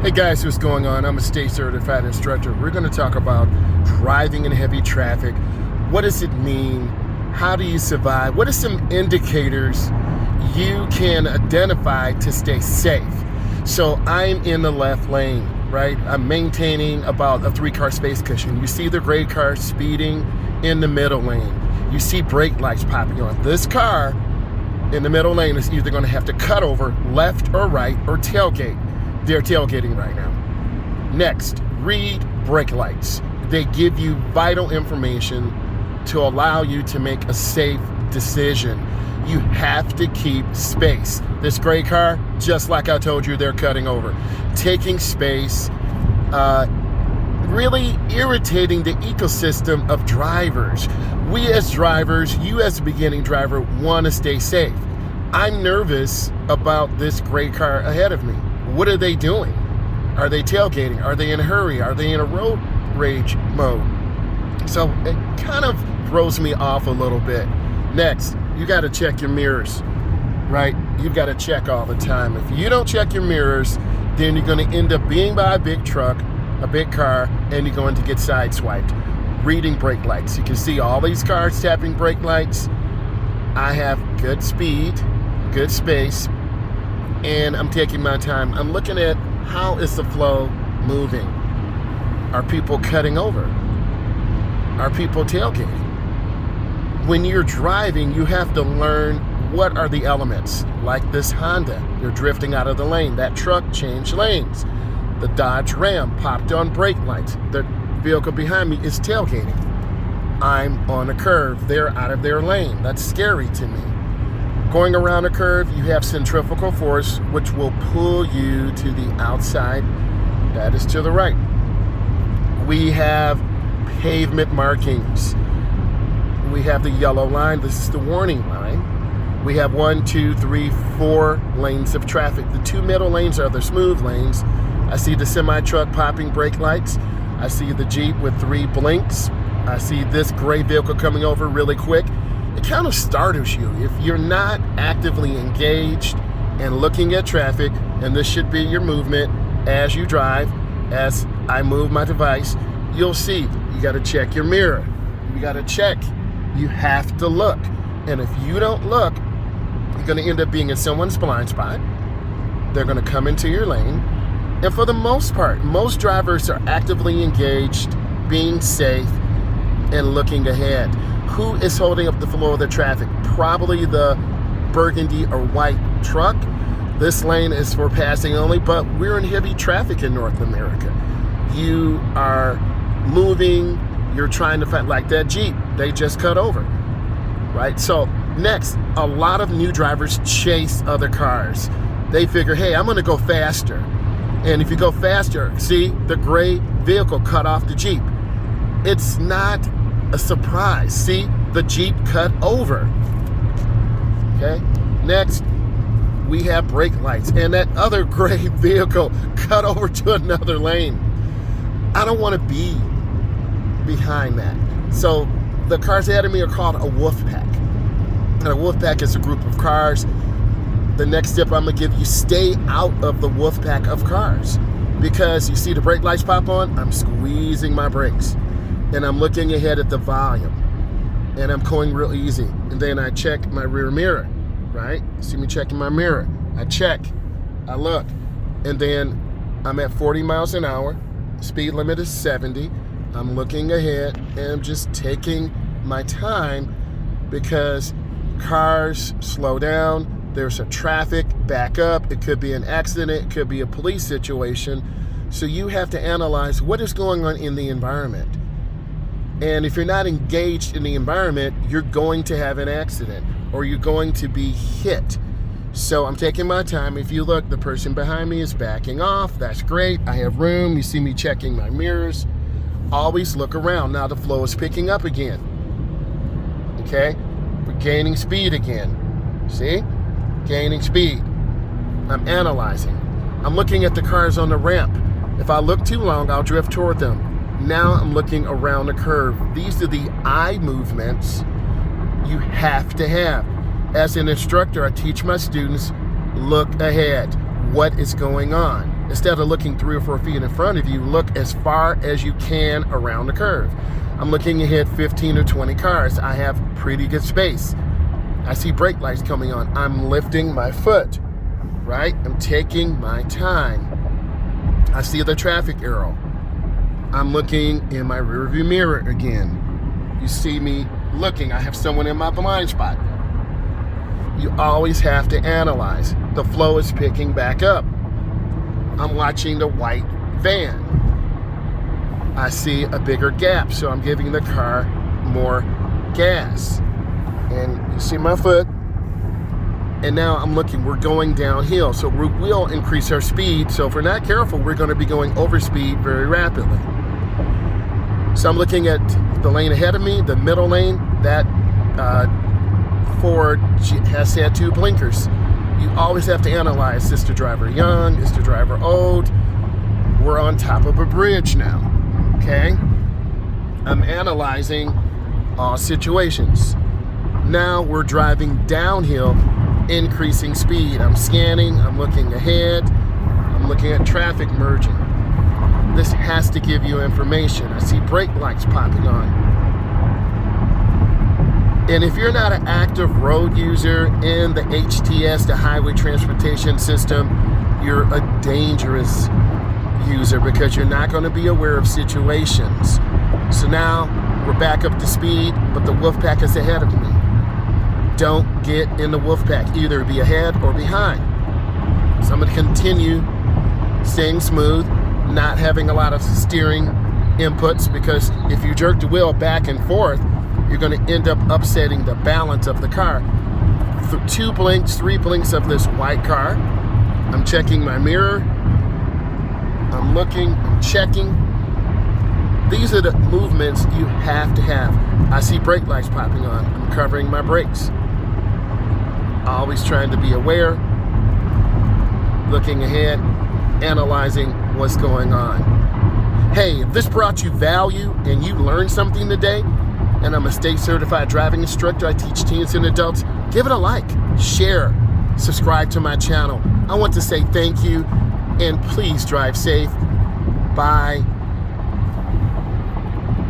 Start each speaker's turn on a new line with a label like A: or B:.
A: Hey guys, what's going on? I'm a state certified instructor. We're going to talk about driving in heavy traffic. What does it mean? How do you survive? What are some indicators you can identify to stay safe? So I'm in the left lane, right? I'm maintaining about a 3-car space cushion. You see the gray car speeding in the middle lane. You see brake lights popping on. This car in the middle lane is either going to have to cut over left or right or tailgate. They're tailgating right now. Next, read brake lights. They give you vital information to allow you to make a safe decision. You have to keep space. This gray car, just like I told you, they're cutting over. Taking space, really irritating the ecosystem of drivers. We as drivers, you as a beginning driver, want to stay safe. I'm nervous about this gray car ahead of me. What are they doing? Are they tailgating? Are they in a hurry? Are they in a road rage mode? So it kind of throws me off a little bit. Next, you got to check your mirrors, right? You've got to check all the time. If you don't check your mirrors, then you're going to end up being by a big truck, a big car, and you're going to get sideswiped. Reading brake lights. You can see all these cars tapping brake lights. I have good speed, good space, and I'm taking my time. I'm looking at how is the flow moving. Are people cutting over? Are people tailgating? When you're driving, you have to learn what are the elements. Like this Honda, you're drifting out of the lane. That truck changed lanes. The Dodge Ram popped on brake lights. The vehicle behind me is tailgating. I'm on a curve. They're out of their lane. That's scary to me. Going around a curve, you have centrifugal force, which will pull you to the outside. That is to the right. We have pavement markings. We have the yellow line. This is the warning line. We have 1, 2, 3, 4 lanes of traffic. The 2 middle lanes are the smooth lanes. I see the semi-truck popping brake lights. I see the Jeep with 3 blinks. I see this gray vehicle coming over really quick. It kind of startles you. If you're not actively engaged and looking at traffic, and this should be your movement as you drive, as I move my device, you'll see you got to check your mirror. You got to check. You have to look. And if you don't look, you're going to end up being in someone's blind spot. They're going to come into your lane. And for the most part, most drivers are actively engaged, being safe, and looking ahead. Who is holding up the flow of the traffic? Probably the burgundy or white truck. This lane is for passing only, but we're in heavy traffic in North America. You are moving, you're trying to find, like that Jeep, they just cut over, right? So next, a lot of new drivers chase other cars. They figure, hey, I'm gonna go faster. And if you go faster, see, the gray vehicle cut off the Jeep. It's not a surprise. See, the Jeep cut over. Okay, next we have brake lights, and that other gray vehicle cut over to another lane. I don't want to be behind that. So the cars ahead of me are called a wolf pack. And a wolf pack is a group of cars. The next tip I'm gonna give you, stay out of the wolf pack of cars, because you see the brake lights pop on, I'm squeezing my brakes. And I'm looking ahead at the volume, and I'm going real easy. And then I check my rear mirror, right? See me checking my mirror. I check, I look, and then I'm at 40 miles an hour. Speed limit is 70. I'm looking ahead, and I'm just taking my time because cars slow down. There's a traffic back up. It could be an accident. It could be a police situation. So you have to analyze what is going on in the environment. And if you're not engaged in the environment, you're going to have an accident or you're going to be hit. So I'm taking my time. If you look, the person behind me is backing off. That's great. I have room. You see me checking my mirrors. Always look around. Now the flow is picking up again. Okay? We're gaining speed again. See? Gaining speed. I'm analyzing. I'm looking at the cars on the ramp. If I look too long, I'll drift toward them. Now I'm looking around the curve. These are the eye movements you have to have. As an instructor, I teach my students, look ahead. What is going on? Instead of looking 3 or 4 feet in front of you, look as far as you can around the curve. I'm looking ahead 15 or 20 cars. I have pretty good space. I see brake lights coming on. I'm lifting my foot, right? I'm taking my time. I see the traffic arrow. I'm looking in my rearview mirror again. You see me looking. I have someone in my blind spot. You always have to analyze. The flow is picking back up. I'm watching the white van. I see a bigger gap, so I'm giving the car more gas. And you see my foot. And now I'm looking, we're going downhill, so we will increase our speed. So if we're not careful, we're going to be going over speed very rapidly. So I'm looking at the lane ahead of me, the middle lane. That Ford has had 2 blinkers. You always have to analyze, is the driver young, is the driver old? We're on top of a bridge now, okay? I'm analyzing all situations. Now we're driving downhill, increasing speed. I'm scanning, I'm looking ahead, I'm looking at traffic merging. This has to give you information. I see brake lights popping on. And if you're not an active road user in the HTS, the Highway Transportation System, you're a dangerous user because you're not going to be aware of situations. So now we're back up to speed, but the wolf pack is ahead of me. Don't get in the wolf pack, either be ahead or behind. So I'm going to continue staying smooth, not having a lot of steering inputs, because if you jerk the wheel back and forth, you're going to end up upsetting the balance of the car. 2 blinks, 3 blinks of this white car. I'm checking my mirror. I'm looking, I'm checking. These are the movements you have to have. I see brake lights popping on. I'm covering my brakes. Always trying to be aware, looking ahead, analyzing what's going on. Hey, if this brought you value and you learned something today, and I'm a state certified driving instructor, I teach teens and adults, give it a like, share, subscribe to my channel. I want to say thank you, and please drive safe. Bye.